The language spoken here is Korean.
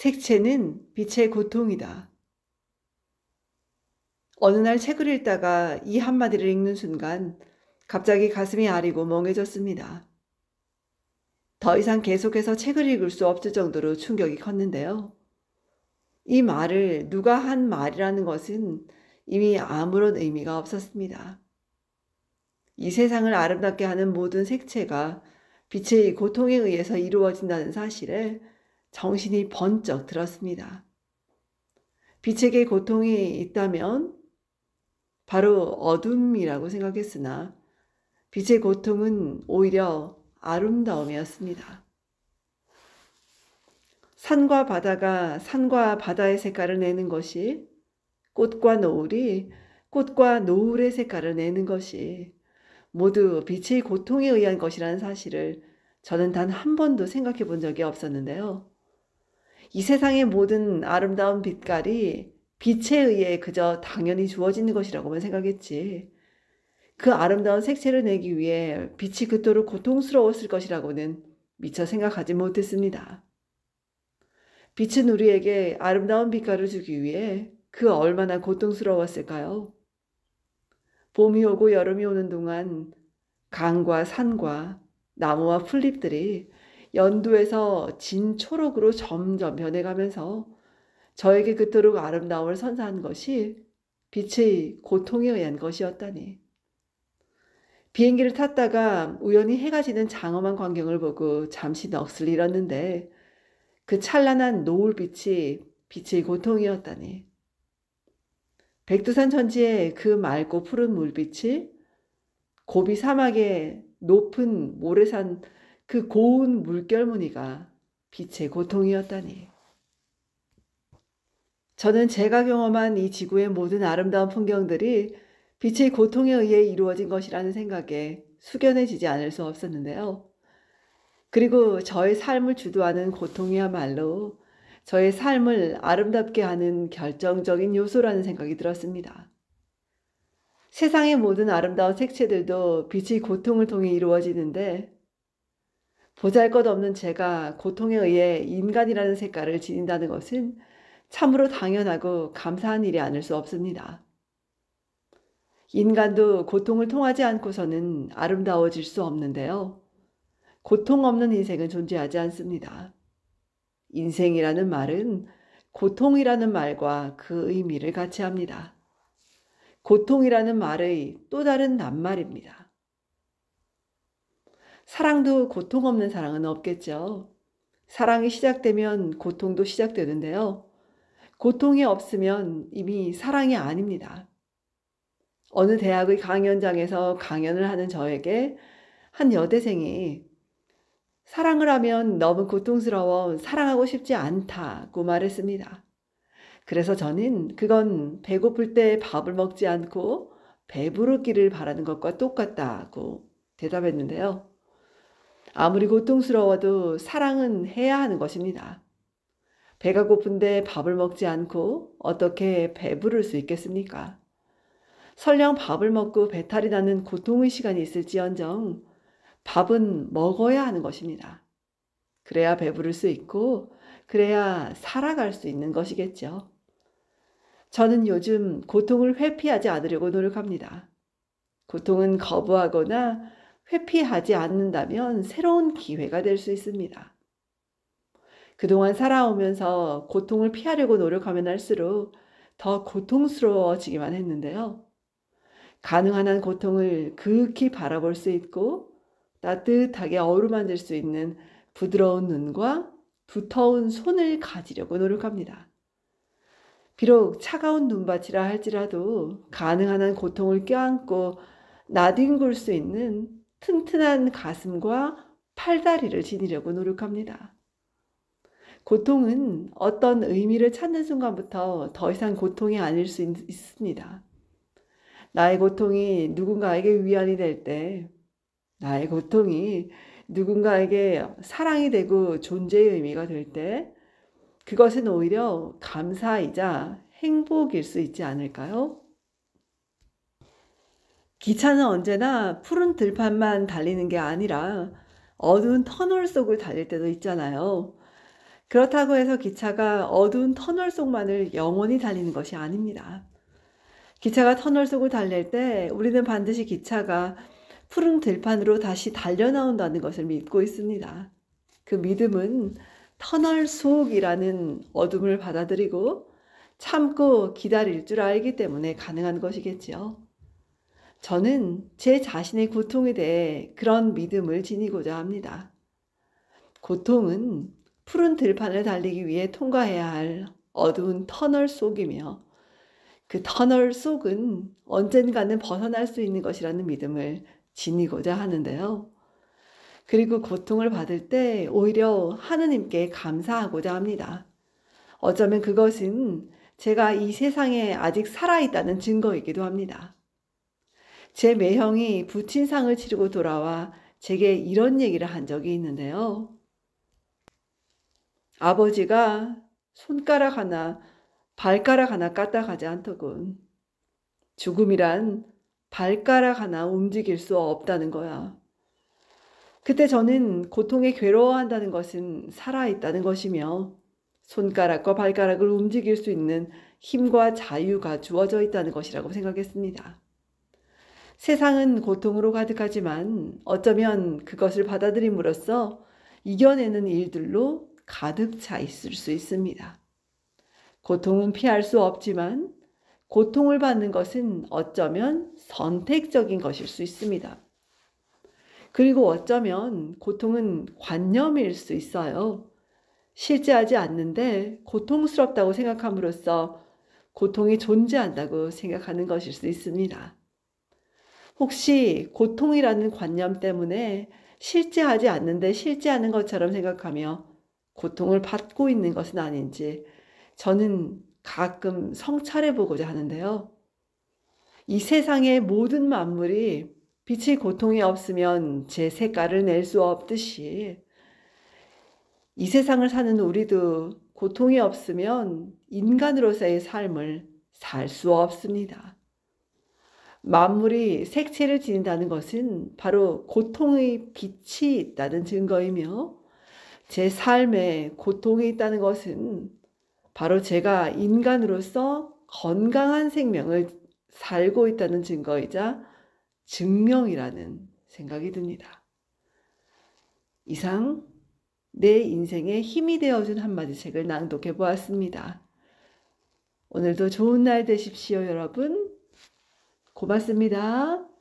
색채는 빛의 고통이다. 어느 날 책을 읽다가 이 한마디를 읽는 순간 갑자기 가슴이 아리고 멍해졌습니다. 더 이상 계속해서 책을 읽을 수 없을 정도로 충격이 컸는데요. 이 말을 누가 한 말이라는 것은 이미 아무런 의미가 없었습니다. 이 세상을 아름답게 하는 모든 색채가 빛의 고통에 의해서 이루어진다는 사실에 정신이 번쩍 들었습니다. 빛에게 고통이 있다면 바로 어둠이라고 생각했으나 빛의 고통은 오히려 아름다움이었습니다. 산과 바다가 산과 바다의 색깔을 내는 것이, 꽃과 노을이 꽃과 노을의 색깔을 내는 것이 모두 빛의 고통에 의한 것이라는 사실을 저는 단 한 번도 생각해 본 적이 없었는데요. 이 세상의 모든 아름다운 빛깔이 빛에 의해 그저 당연히 주어지는 것이라고만 생각했지, 그 아름다운 색채를 내기 위해 빛이 그토록 고통스러웠을 것이라고는 미처 생각하지 못했습니다. 빛은 우리에게 아름다운 빛깔을 주기 위해 그 얼마나 고통스러웠을까요? 봄이 오고 여름이 오는 동안 강과 산과 나무와 풀잎들이 연두에서 진 초록으로 점점 변해가면서 저에게 그토록 아름다움을 선사한 것이 빛의 고통에 의한 것이었다니. 비행기를 탔다가 우연히 해가 지는 장엄한 광경을 보고 잠시 넋을 잃었는데 그 찬란한 노을빛이 빛의 고통이었다니. 백두산 천지의 그 맑고 푸른 물빛이 고비 사막의 높은 모래산 그 고운 물결 무늬가 빛의 고통이었다니. 저는 제가 경험한 이 지구의 모든 아름다운 풍경들이 빛의 고통에 의해 이루어진 것이라는 생각에 숙연해지지 않을 수 없었는데요. 그리고 저의 삶을 주도하는 고통이야말로 저의 삶을 아름답게 하는 결정적인 요소라는 생각이 들었습니다. 세상의 모든 아름다운 색채들도 빛의 고통을 통해 이루어지는데 보잘것없는 제가 고통에 의해 인간이라는 색깔을 지닌다는 것은 참으로 당연하고 감사한 일이 아닐 수 없습니다. 인간도 고통을 통하지 않고서는 아름다워질 수 없는데요. 고통 없는 인생은 존재하지 않습니다. 인생이라는 말은 고통이라는 말과 그 의미를 같이 합니다. 고통이라는 말의 또 다른 낱말입니다. 사랑도 고통 없는 사랑은 없겠죠. 사랑이 시작되면 고통도 시작되는데요. 고통이 없으면 이미 사랑이 아닙니다. 어느 대학의 강연장에서 강연을 하는 저에게 한 여대생이 사랑을 하면 너무 고통스러워 사랑하고 싶지 않다고 말했습니다. 그래서 저는 그건 배고플 때 밥을 먹지 않고 배부르기를 바라는 것과 똑같다고 대답했는데요. 아무리 고통스러워도 사랑은 해야 하는 것입니다. 배가 고픈데 밥을 먹지 않고 어떻게 배부를 수 있겠습니까? 설령 밥을 먹고 배탈이 나는 고통의 시간이 있을지언정 밥은 먹어야 하는 것입니다. 그래야 배부를 수 있고 그래야 살아갈 수 있는 것이겠죠. 저는 요즘 고통을 회피하지 않으려고 노력합니다. 고통은 거부하거나 회피하지 않는다면 새로운 기회가 될 수 있습니다. 그동안 살아오면서 고통을 피하려고 노력하면 할수록 더 고통스러워지기만 했는데요. 가능한 한 고통을 극히 바라볼 수 있고 따뜻하게 어루만질 수 있는 부드러운 눈과 두터운 손을 가지려고 노력합니다. 비록 차가운 눈밭이라 할지라도 가능한 한 고통을 껴안고 나뒹굴 수 있는 튼튼한 가슴과 팔다리를 지니려고 노력합니다. 고통은 어떤 의미를 찾는 순간부터 더 이상 고통이 아닐 수 있습니다. 나의 고통이 누군가에게 위안이 될 때, 나의 고통이 누군가에게 사랑이 되고 존재의 의미가 될 때, 그것은 오히려 감사이자 행복일 수 있지 않을까요? 기차는 언제나 푸른 들판만 달리는 게 아니라 어두운 터널 속을 달릴 때도 있잖아요. 그렇다고 해서 기차가 어두운 터널 속만을 영원히 달리는 것이 아닙니다. 기차가 터널 속을 달릴 때 우리는 반드시 기차가 푸른 들판으로 다시 달려나온다는 것을 믿고 있습니다. 그 믿음은 터널 속이라는 어둠을 받아들이고 참고 기다릴 줄 알기 때문에 가능한 것이겠지요. 저는 제 자신의 고통에 대해 그런 믿음을 지니고자 합니다. 고통은 푸른 들판을 달리기 위해 통과해야 할 어두운 터널 속이며 그 터널 속은 언젠가는 벗어날 수 있는 것이라는 믿음을 지니고자 하는데요. 그리고 고통을 받을 때 오히려 하느님께 감사하고자 합니다. 어쩌면 그것은 제가 이 세상에 아직 살아있다는 증거이기도 합니다. 제 매형이 부친상을 치르고 돌아와 제게 이런 얘기를 한 적이 있는데요. 아버지가 손가락 하나, 발가락 하나 까딱하지 않더군. 죽음이란 발가락 하나 움직일 수 없다는 거야. 그때 저는 고통에 괴로워한다는 것은 살아있다는 것이며 손가락과 발가락을 움직일 수 있는 힘과 자유가 주어져 있다는 것이라고 생각했습니다. 세상은 고통으로 가득하지만 어쩌면 그것을 받아들임으로써 이겨내는 일들로 가득 차 있을 수 있습니다. 고통은 피할 수 없지만 고통을 받는 것은 어쩌면 선택적인 것일 수 있습니다. 그리고 어쩌면 고통은 관념일 수 있어요. 실제하지 않는데 고통스럽다고 생각함으로써 고통이 존재한다고 생각하는 것일 수 있습니다. 혹시 고통이라는 관념 때문에 실제하지 않는데 실제하는 것처럼 생각하며 고통을 받고 있는 것은 아닌지 저는 가끔 성찰해 보고자 하는데요. 이 세상의 모든 만물이 빛의 고통이 없으면 제 색깔을 낼 수 없듯이 이 세상을 사는 우리도 고통이 없으면 인간으로서의 삶을 살 수 없습니다. 만물이 색채를 지닌다는 것은 바로 고통의 빛이 있다는 증거이며 제 삶에 고통이 있다는 것은 바로 제가 인간으로서 건강한 생명을 살고 있다는 증거이자 증명이라는 생각이 듭니다. 이상 내 인생에 힘이 되어준 한마디 책을 낭독해 보았습니다. 오늘도 좋은 날 되십시오, 여러분. 고맙습니다.